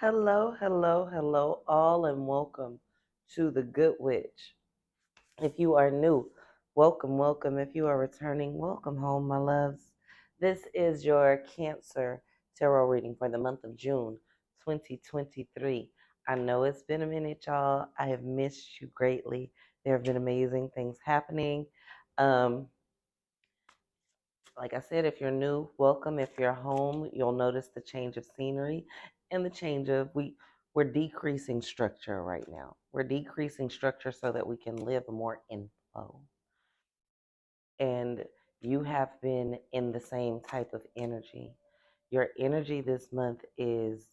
Hello, hello, hello, all, and welcome to the Good Witch. If you are new, welcome, welcome. If you are returning, welcome home, my loves. This is your Cancer tarot reading for the month of June 2023. I know it's been a minute, y'all. I have missed you greatly. There have been amazing things happening. Um, like I said, if you're new, welcome. If you're home, you'll notice the change of scenery and the change of we're decreasing structure right now. We're decreasing structure so that we can live more in flow. And you have been in the same type of energy. Your energy this month is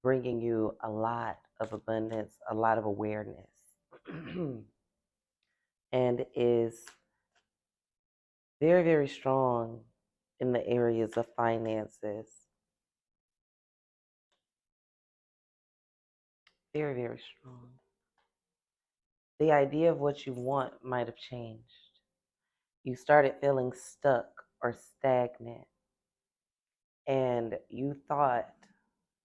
bringing you a lot of abundance, a lot of awareness, and is very, very strong in the areas of finances. Very, very strong. The idea of what you want might have changed. You started feeling stuck or stagnant, and you thought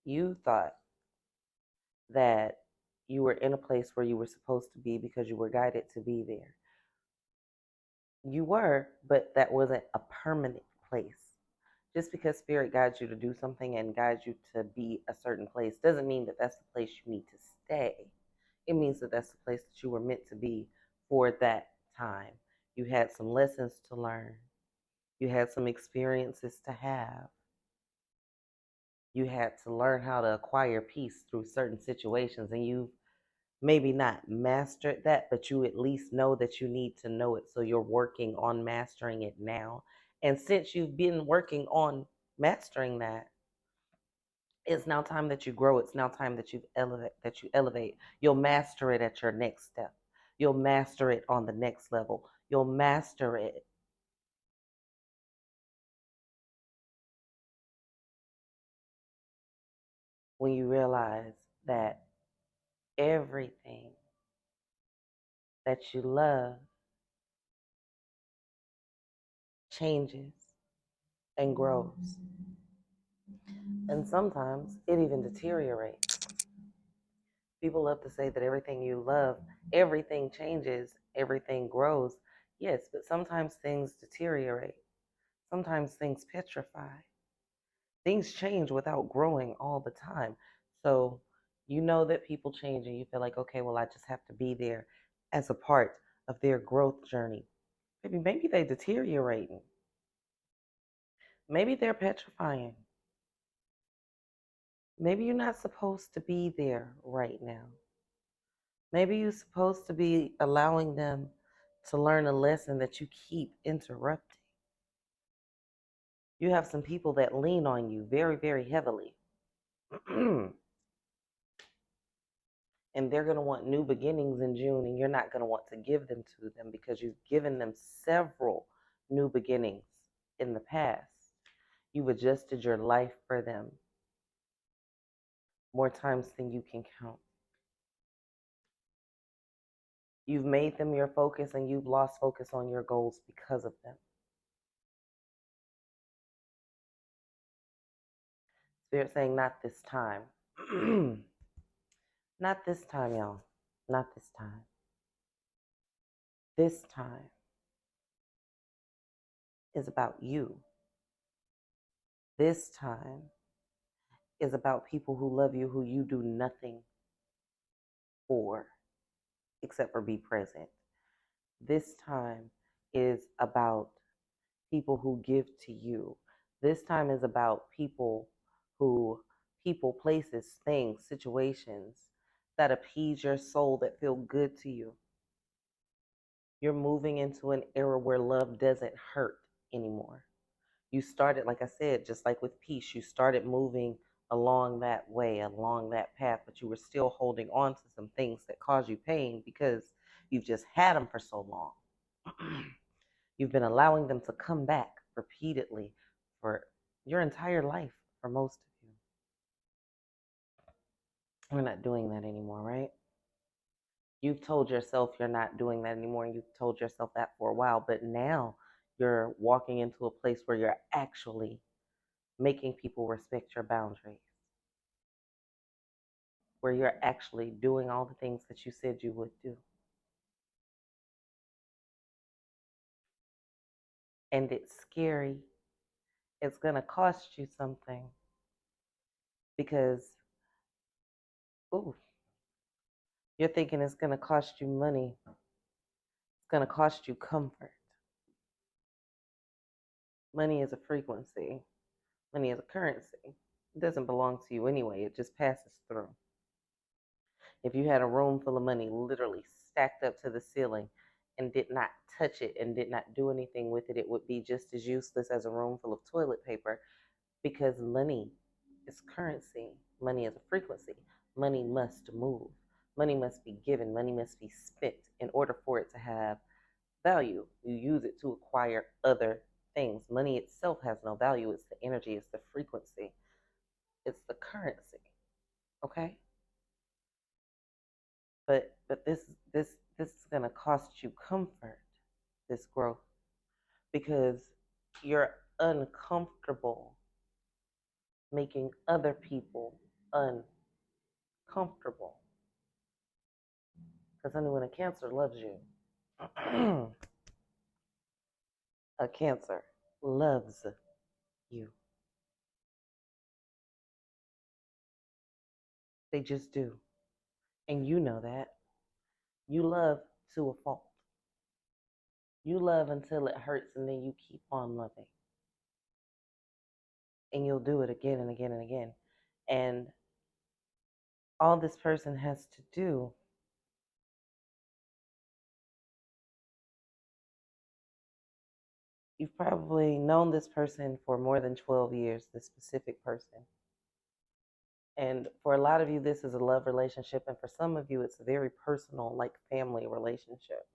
that you were in a place where you were supposed to be because you were guided to be there. You were, but that wasn't a permanent place. Just because spirit guides you to do something and guides you to be a certain place doesn't mean that that's the place you need to stay. It means that that's the place that you were meant to be for that time. You had some lessons to learn. You had some experiences to have. You had to learn how to acquire peace through certain situations, and you maybe not mastered that, but you at least know that you need to know it. So you're working on mastering it now. And since you've been working on mastering that, it's now time that you grow. It's now time that you elevate. You'll master it at your next step. You'll master it on the next level. You'll master it when you realize that everything that you love changes and grows. And sometimes it even deteriorates. People love to say that everything you love, everything changes, everything grows. Yes, but sometimes things deteriorate. Sometimes things petrify. Things change without growing all the time. So you know that people change and you feel like, okay, well, I just have to be there as a part of their growth journey. Maybe they deteriorating. Maybe they're petrifying. Maybe you're not supposed to be there right now. Maybe you're supposed to be allowing them to learn a lesson that you keep interrupting. You have some people that lean on you very, very heavily. And they're going to want new beginnings in June, and you're not going to want to give them to them because you've given them several new beginnings in the past. You've adjusted your life for them more times than you can count. You've made them your focus and you've lost focus on your goals because of them. Spirit saying, not this time. Not this time, y'all. Not this time. This time is about you. This time is about people who love you, who you do nothing for except for be present. This time is about people who give to you. This time is about people, places, things, situations that appease your soul, that feel good to you. You're moving into an era where love doesn't hurt anymore. You started, like I said, just like with peace, you started moving along that way, along that path, but you were still holding on to some things that cause you pain because you've just had them for so long. You've been allowing them to come back repeatedly for your entire life, for most of you. We're not doing that anymore, right? You've told yourself you're not doing that anymore, and you've told yourself that for a while, but now you're walking into a place where you're actually making people respect your boundaries. where you're actually doing all the things that you said you would do. And it's scary. It's going to cost you something because, ooh, you're thinking it's going to cost you money. It's going to cost you comfort. Money is a frequency. Money is a currency. It doesn't belong to you anyway. It just passes through. If you had a room full of money literally stacked up to the ceiling and did not touch it and did not do anything with it, it would be just as useless as a room full of toilet paper, because money is currency. Money is a frequency. Money must move. Money must be given. Money must be spent in order for it to have value. You use it to acquire other things. Money itself has no value. It's the energy, it's the frequency, it's the currency. Okay? But this is gonna cost you comfort, this growth, because you're uncomfortable making other people uncomfortable. Because honey, when a Cancer loves you, a Cancer loves you. They just do. And you know that. You love to a fault. You love until it hurts and then you keep on loving. And you'll do it again and again and again. And all this person has to do you've probably known this person for more than 12 years, this specific person. And for a lot of you, this is a love relationship. And for some of you, it's a very personal, like family relationship.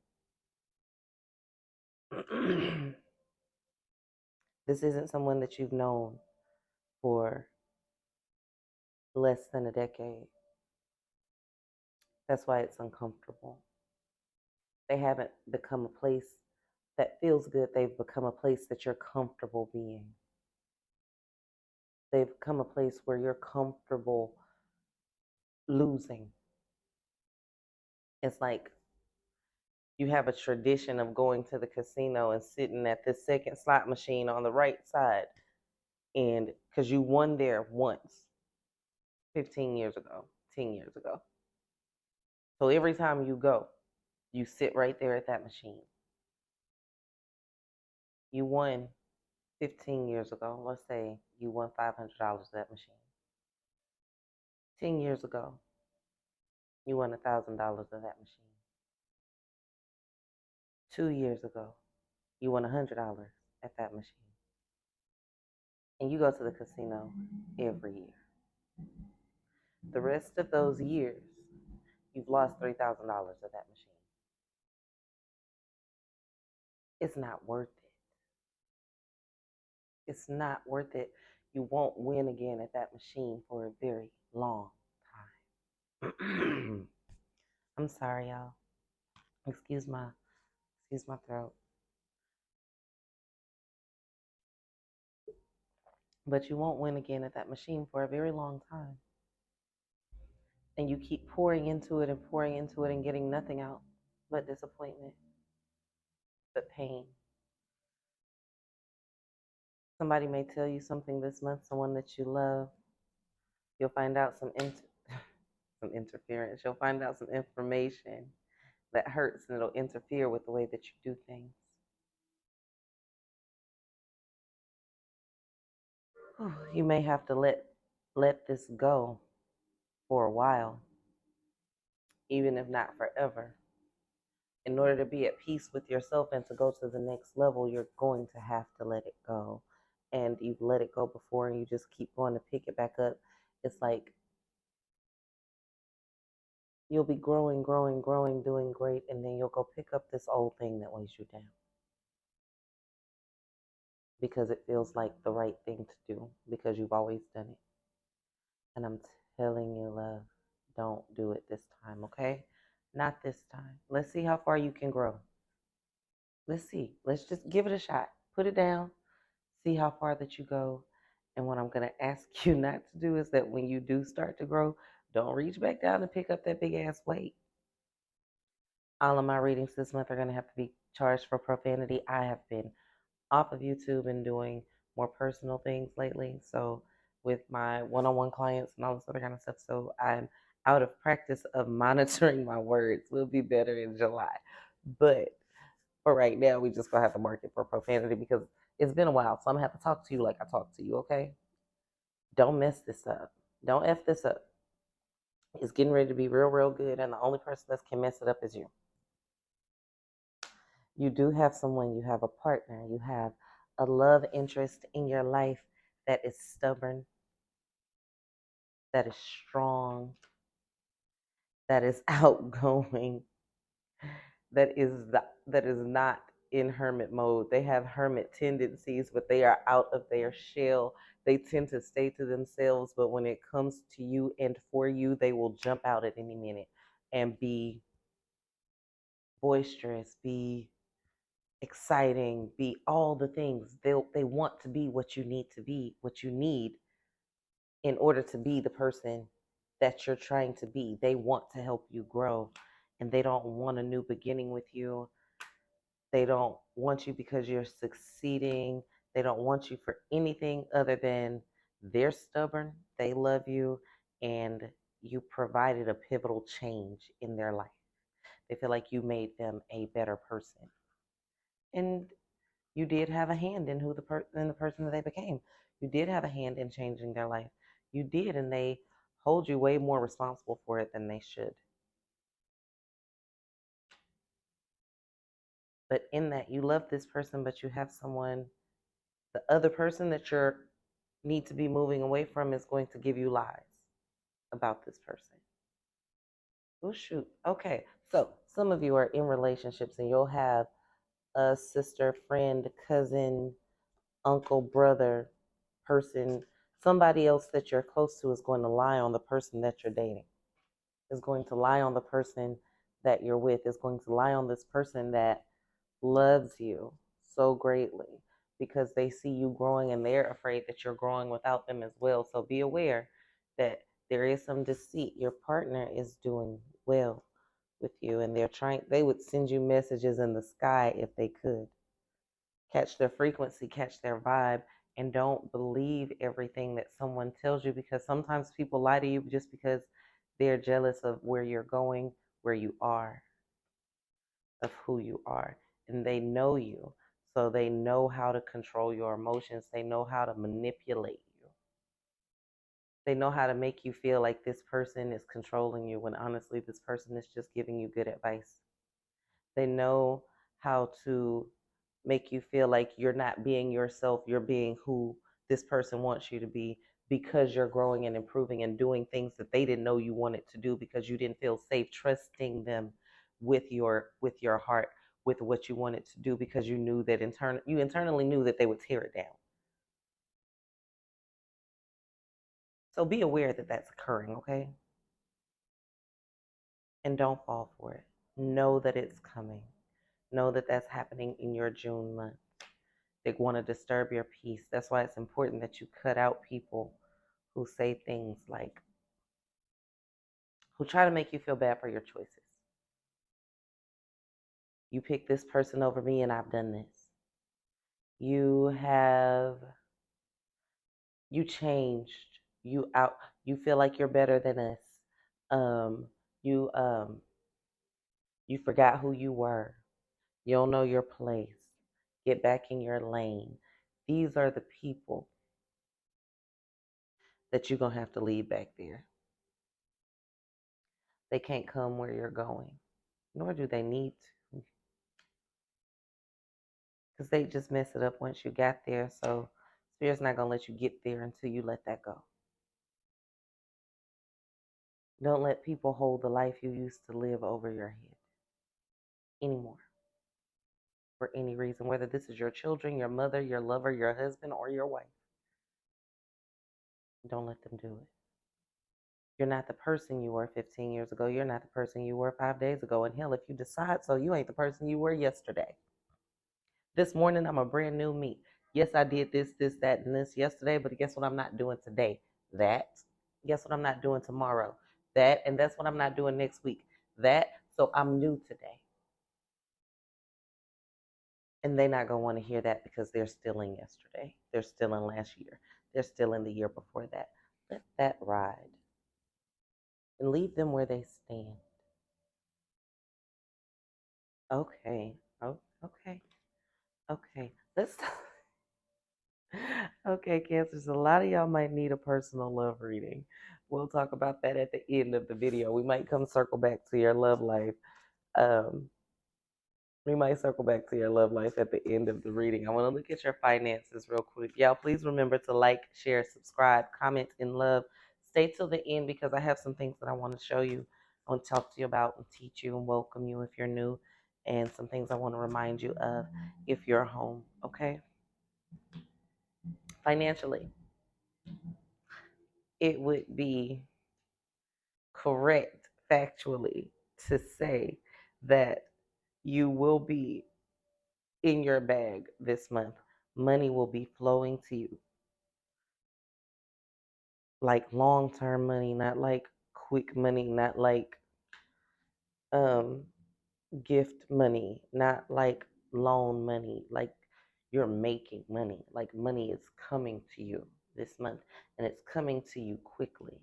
This isn't someone that you've known for less than a decade. That's why it's uncomfortable. They haven't become a place that feels good. They've become a place that you're comfortable being. They've become a place where you're comfortable losing. It's like you have a tradition of going to the casino and sitting at the second slot machine on the right side, and because you won there once 15 years ago, 10 years ago. So every time you go, you sit right there at that machine. You won 15 years ago. Let's say you won $500 at that machine. 10 years ago, you won $1,000 of that machine. 2 years ago, you won $100 at that machine. And you go to the casino every year. The rest of those years, you've lost $3,000 of that machine. It's not worth it. It's not worth it. You won't win again at that machine for a very long time. I'm sorry, y'all. Excuse my throat. But you won't win again at that machine for a very long time. And you keep pouring into it and getting nothing out but disappointment, but pain. Somebody may tell you something this month, someone that you love. You'll find out some interference. You'll find out some information that hurts, and it'll interfere with the way that you do things. You may have to let this go for a while, even if not forever. In order to be at peace with yourself and to go to the next level, you're going to have to let it go. And you've let it go before and you just keep going to pick it back up. It's like you'll be growing, doing great, and then you'll go pick up this old thing that weighs you down. Because it feels like the right thing to do, because you've always done it. And I'm telling you, love, don't do it this time, okay? Not this time. Let's see how far you can grow. Let's see. Let's just give it a shot. Put it down. See how far that you go. And what I'm going to ask you not to do is that when you do start to grow, Don't reach back down and pick up that big ass weight. All of my readings this month are going to have to be charged for profanity. I have been off of YouTube and doing more personal things lately. So, with my one on one clients and all this other kind of stuff. So, I'm out of practice of monitoring my words. We'll be better in July. But for right now, we just going to have to mark it for profanity because it's been a while. So, I'm going to have to talk to you like I talk to you, okay? Don't mess this up. Don't F this up. It's getting ready to be real, real good. And the only person that can mess it up is you. You do have someone, you have a partner, you have a love interest in your life that is stubborn, that is strong, that is outgoing, that is not in hermit mode. They have hermit tendencies, but they are out of their shell. They tend to stay to themselves, but when it comes to you and for you, they will jump out at any minute and be boisterous, be exciting, be all the things. They want to be what you need to be, what you need in order to be the person that you're trying to be. They want to help you grow and they don't want a new beginning with you. They don't want you because you're succeeding. They don't want you for anything other than they're stubborn, they love you, and you provided a pivotal change in their life. They feel like you made them a better person. And you did have a hand in in the person that they became. You did have a hand in changing their life. You did, and they hold you way more responsible for it than they should. But in that, you love this person, but you have someone, the other person that you need to be moving away from is going to give you lies about this person. Oh, shoot. Okay. So some of you are in relationships and you'll have a sister, friend, cousin, uncle, brother, person, somebody else that you're close to is going to lie on the person that you're dating, is going to lie on the person that you're with, is going to lie on this person that loves you so greatly because they see you growing and they're afraid that you're growing without them as well. So be aware that there is some deceit. Your partner is doing well with you and they would send you messages in the sky if they could. Catch their frequency, catch their vibe, and don't believe everything that someone tells you because sometimes people lie to you just because they're jealous of where you're going, where you are, of who you are. And they know you. So they know how to control your emotions. They know how to manipulate you. They know how to make you feel like this person is controlling you when honestly this person is just giving you good advice. They know how to make you feel like you're not being yourself, you're being who this person wants you to be because you're growing and improving and doing things that they didn't know you wanted to do because you didn't feel safe trusting them with your heart, with what you wanted to do because you knew that you internally knew that they would tear it down. So be aware that that's occurring, okay? And don't fall for it. Know that it's coming. Know that that's happening in your June month. They want to disturb your peace. That's why it's important that you cut out people who say things like, who try to make you feel bad for your choices. You picked this person over me and I've done this. You changed. You feel like you're better than us. Um, you you forgot who you were. You don't know your place. Get back in your lane. These are the people that you're gonna have to leave back there. They can't come where you're going, nor do they need to, because they just mess it up once you got there. So Spirit's not gonna let you get there until you let that go. Don't let people hold the life you used to live over your head anymore for any reason, whether this is your children, your mother, your lover, your husband, or your wife. Don't let them do it. You're not the person you were 15 years ago. You're not the person you were 5 days ago. And hell, if you decide so, you ain't the person you were yesterday. This morning, I'm a brand new me. Yes, I did this, that, and this yesterday, but guess what I'm not doing today? That. Guess what I'm not doing tomorrow? That, and that's what I'm not doing next week. That, so I'm new today. And they're not going to want to hear that because they're still in yesterday. They're still in last year. They're still in the year before that. Let that ride and leave them where they stand. Okay. Oh, okay. Okay. Let's. Okay, Cancers. A lot of y'all might need a personal love reading. We'll talk about that at the end of the video. We might come circle back to your love life. Um, We might circle back to your love life at the end of the reading. I want to look at your finances real quick. Y'all, please remember to like, share, subscribe, comment, and love. Stay till the end because I have some things that I want to show you. I want to talk to you about and teach you and welcome you if you're new, and some things I want to remind you of if you're home, okay? Financially, it would be correct factually to say that you will be in your bag this month. Money will be flowing to you, like long-term money, not like quick money, not like um gift money, not like loan money, like you're making money. Like money is coming to you this month and it's coming to you quickly.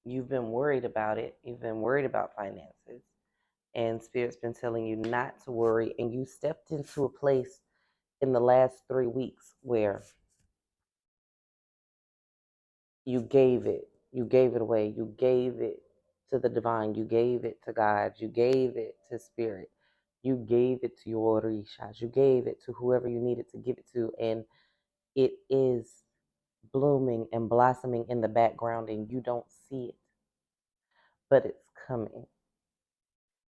You've been worried about it. You've been worried about finances, and Spirit's been telling you not to worry, and you stepped into a place in the last 3 weeks where you gave it away, you gave it to the divine, you gave it to God, you gave it to Spirit, you gave it to your orishas, you gave it to whoever you needed to give it to, and it is blooming and blossoming in the background, and you don't see it, but it's coming.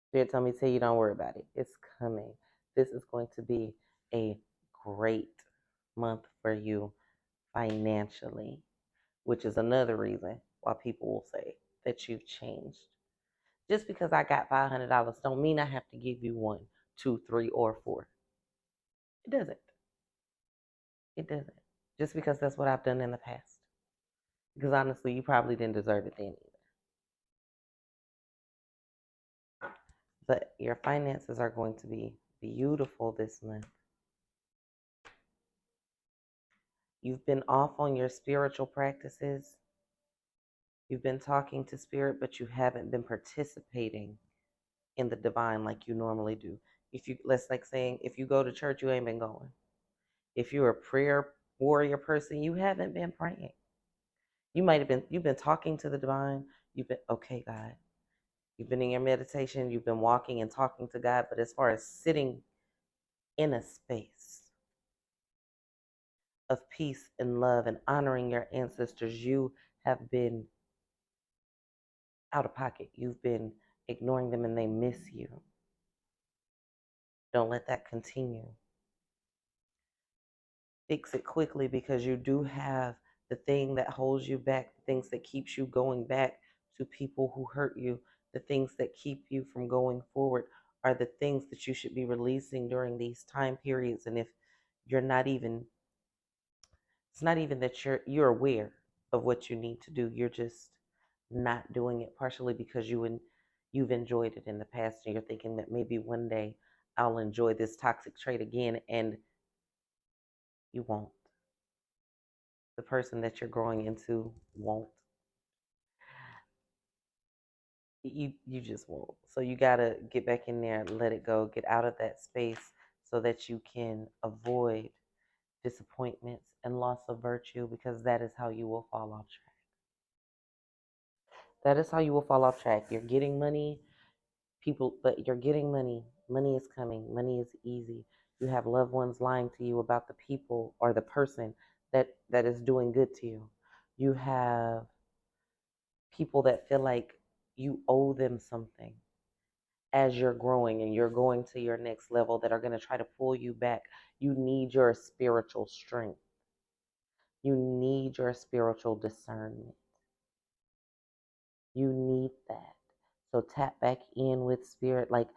Spirit told me to tell you, don't worry about it. It's coming. This is going to be a great month for you financially, which is another reason why people will say that you've changed. Just because I got $500 don't mean I have to give you one, two, three, or four. It doesn't. It doesn't. Just because that's what I've done in the past. Because honestly, you probably didn't deserve it then either. But your finances are going to be beautiful this month. You've been off on your spiritual practices. You've been talking to Spirit, but you haven't been participating in the divine like you normally do. If you, let's like saying, if you go to church, you ain't been going. If you're a prayer warrior person, you haven't been praying. You've been talking to the divine. You've been, okay, God. You've been in your meditation. You've been walking and talking to God. But as far as sitting in a space of peace and love and honoring your ancestors, you have been out of pocket. You've been ignoring them and they miss you. Don't let that continue. Fix it quickly because you do have the thing that holds you back, the things that keeps you going back to people who hurt you, the things that keep you from going forward are the things that you should be releasing during these time periods. And if you're not even, it's not even that you're aware of what you need to do. You're just not doing it, partially because you've enjoyed it in the past and you're thinking that maybe one day I'll enjoy this toxic trait again, and you won't. The person that you're growing into won't. You just won't. So you gotta get back in there, let it go, get out of that space so that you can avoid disappointments and loss of virtue, because that is how you will fall off track. That is how you will fall off track. You're getting money, people, but you're getting money. Money is coming. Money is easy. You have loved ones lying to you about the people or the person that is doing good to you. You have people that feel like you owe them something as you're growing and you're going to your next level, that are going to try to pull you back. You need your spiritual strength. You need your spiritual discernment. You need that. So tap back in with Spirit. Like,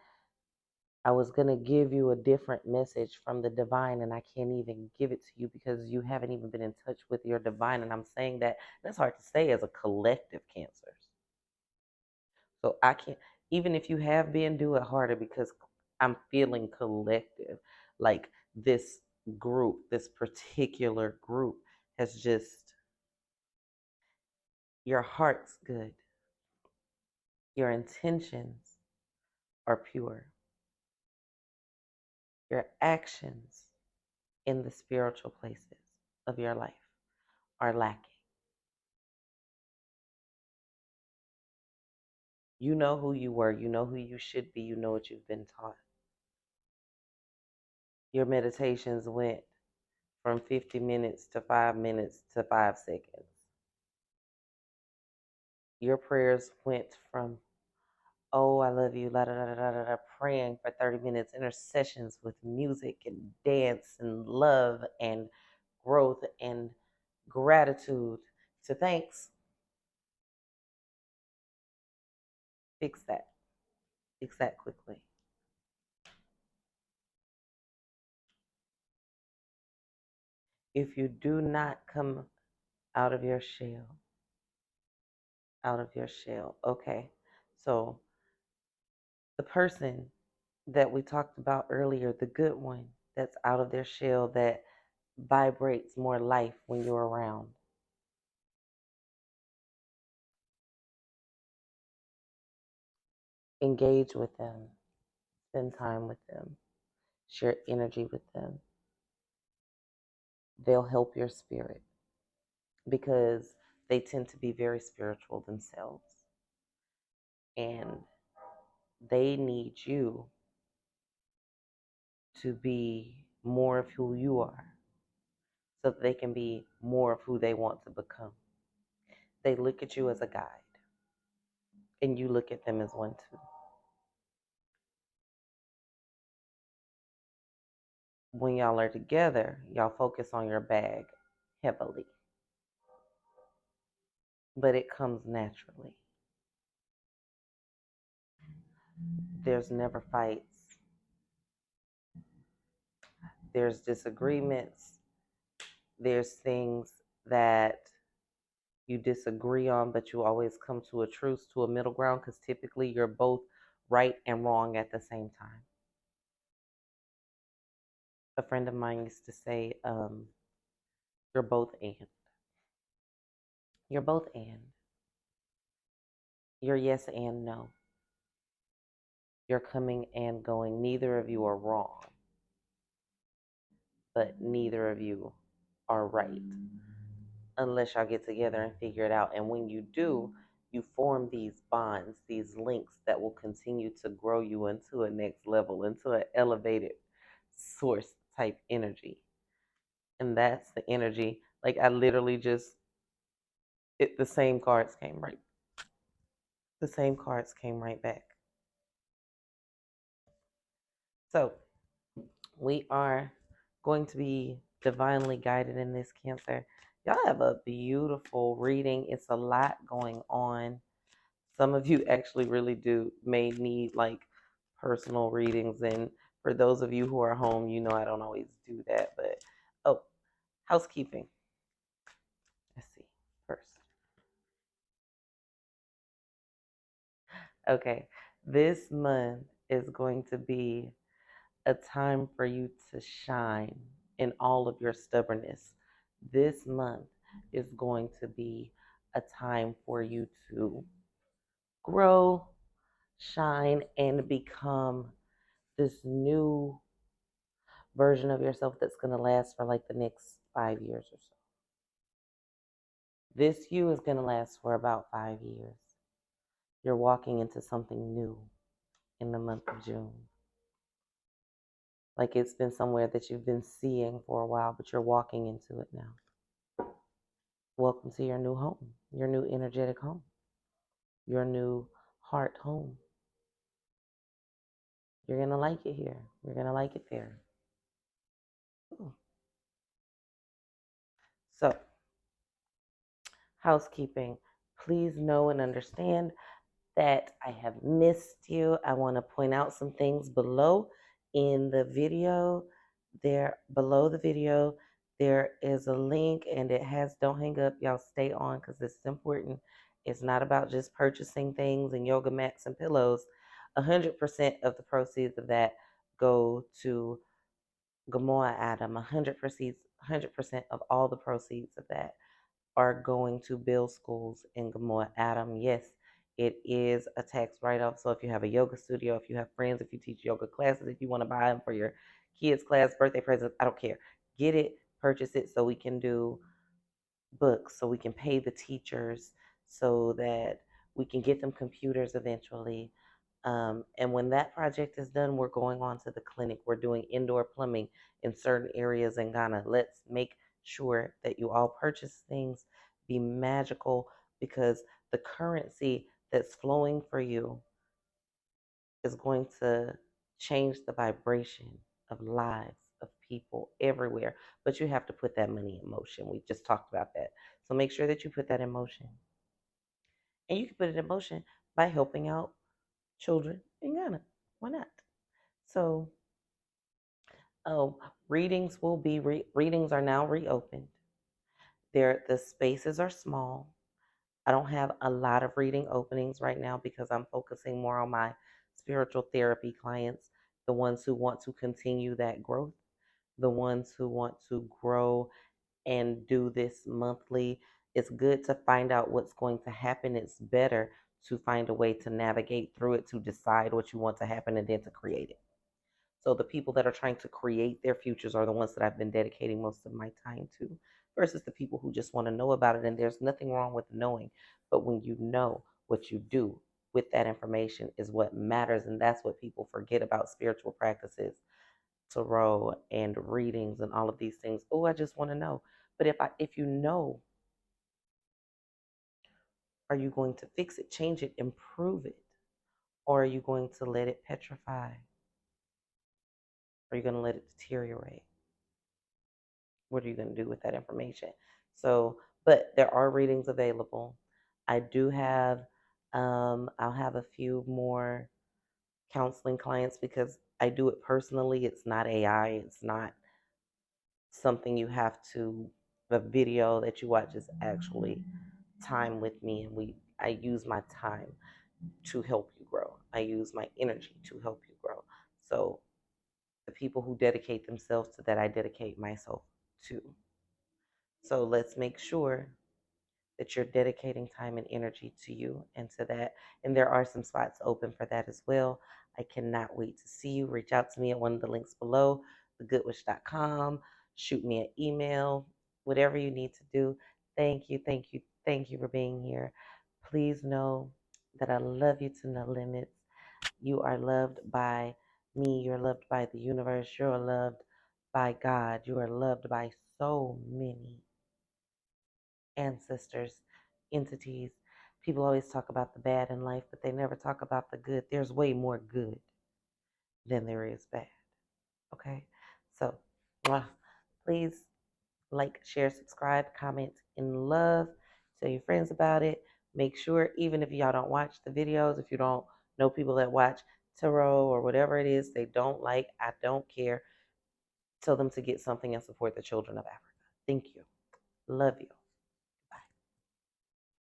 I was going to give you a different message from the divine, and I can't even give it to you because you haven't even been in touch with your divine. And I'm saying that's hard to say as a collective Cancers. So I can't, even if you have been, do it harder because I'm feeling collective. Like this group, this particular group has just, your heart's good, your intentions are pure, your actions in the spiritual places of your life are lacking. You know who you were, you know who you should be, you know what you've been taught. Your meditations went from 50 minutes to 5 minutes to 5 seconds. Your prayers went from, oh, I love you, la da da da da da, praying for 30 minutes, intercessions with music and dance and love and growth and gratitude, to thanks. Fix that. Fix that quickly. If you do not come out of your shell, out of your shell, okay. So the person that we talked about earlier, the good one that's out of their shell, that vibrates more life when you're around. Engage with them, spend time with them, share energy with them. They'll help your spirit because they tend to be very spiritual themselves. And they need you to be more of who you are so that they can be more of who they want to become. They look at you as a guide, and you look at them as one too. When y'all are together, y'all focus on your bag heavily, but it comes naturally. There's never fights, there's disagreements, there's things that you disagree on, but you always come to a truce, to a middle ground, because typically you're both right and wrong at the same time. A friend of mine used to say, you're both and. You're both and. You're yes and no. You're coming and going. Neither of you are wrong, but neither of you are right unless y'all get together and figure it out. And when you do, you form these bonds, these links that will continue to grow you into a next level, into an elevated source type energy. And that's the energy. Like I literally just, the same cards came right. The same cards came right back. So we are going to be divinely guided in this, Cancer. Y'all have a beautiful reading. It's a lot going on. Some of you actually really may need like personal readings. And for those of you who are home, you know I don't always do that. But, oh, housekeeping. Let's see first. Okay, this month is going to be a time for you to shine in all of your stubbornness. This month is going to be a time for you to grow, shine, and become this new version of yourself that's going to last for like the next 5 years or so. This you is going to last for about 5 years. You're walking into something new in the month of June. Like it's been somewhere that you've been seeing for a while, but you're walking into it now. Welcome to your new home, your new energetic home, your new heart home. You're going to like it here. You're going to like it there. Ooh. So, housekeeping. Please know and understand that I have missed you, I want to point out some things below in the video. There, below the video, there is a link and it has, don't hang up, y'all stay on because this is important. It's not about just purchasing things and yoga mats and pillows. 100% of the proceeds of that go to Gamoa Adam. 100% of all the proceeds of that are going to build schools in Gamoa Adam. Yes, it is a tax write-off. So if you have a yoga studio, if you have friends, if you teach yoga classes, if you want to buy them for your kids' class, birthday presents, I don't care. Get it, purchase it so we can do books, so we can pay the teachers, so that we can get them computers eventually. And when that project is done, we're going on to the clinic. We're doing indoor plumbing in certain areas in Ghana. Let's make sure that you all purchase things, be magical, because the currency that's flowing for you is going to change the vibration of lives of people everywhere. But you have to put that money in motion. We just talked about that. So make sure that you put that in motion. And you can put it in motion by helping out children in Ghana. Why not? So, oh, readings are now reopened. The spaces are small. I don't have a lot of reading openings right now because I'm focusing more on my spiritual therapy clients, the ones who want to continue that growth, the ones who want to grow and do this monthly. It's good to find out what's going to happen. It's better to find a way to navigate through it, to decide what you want to happen, and then to create it. So the people that are trying to create their futures are the ones that I've been dedicating most of my time to, versus the people who just want to know about it. And there's nothing wrong with knowing, but when you know, what you do with that information is what matters. And that's what people forget about spiritual practices, tarot and readings and all of these things. Oh, I just want to know. But if you know, are you going to fix it, change it, improve it? Or are you going to let it petrify? Are you going to let it deteriorate? What are you going to do with that information? So, but there are readings available. I do have, I'll have a few more counseling clients because I do it personally. It's not AI. It's not something you have to, the video that you watch is actually time with me. And I use my time to help you grow. I use my energy to help you grow. So the people who dedicate themselves to that, I dedicate myself to. So let's make sure that you're dedicating time and energy to you and to that. And there are some spots open for that as well. I cannot wait to see you. Reach out to me at one of the links below, thgoodwitch.com. Shoot me an email, whatever you need to do. Thank you, thank you, thank you for being here. Please know that I love you to no limits. You are loved by me. You're loved by the universe. You're loved by God. You are loved by so many ancestors, entities. People always talk about the bad in life, but they never talk about the good. There's way more good than there is bad. Okay? So, please like, share, subscribe, comment, and love. Tell your friends about it. Make sure, even if y'all don't watch the videos, if you don't know people that watch tarot or whatever it is they don't like, I don't care. Tell them to get something and support the children of Africa. Thank you. Love you.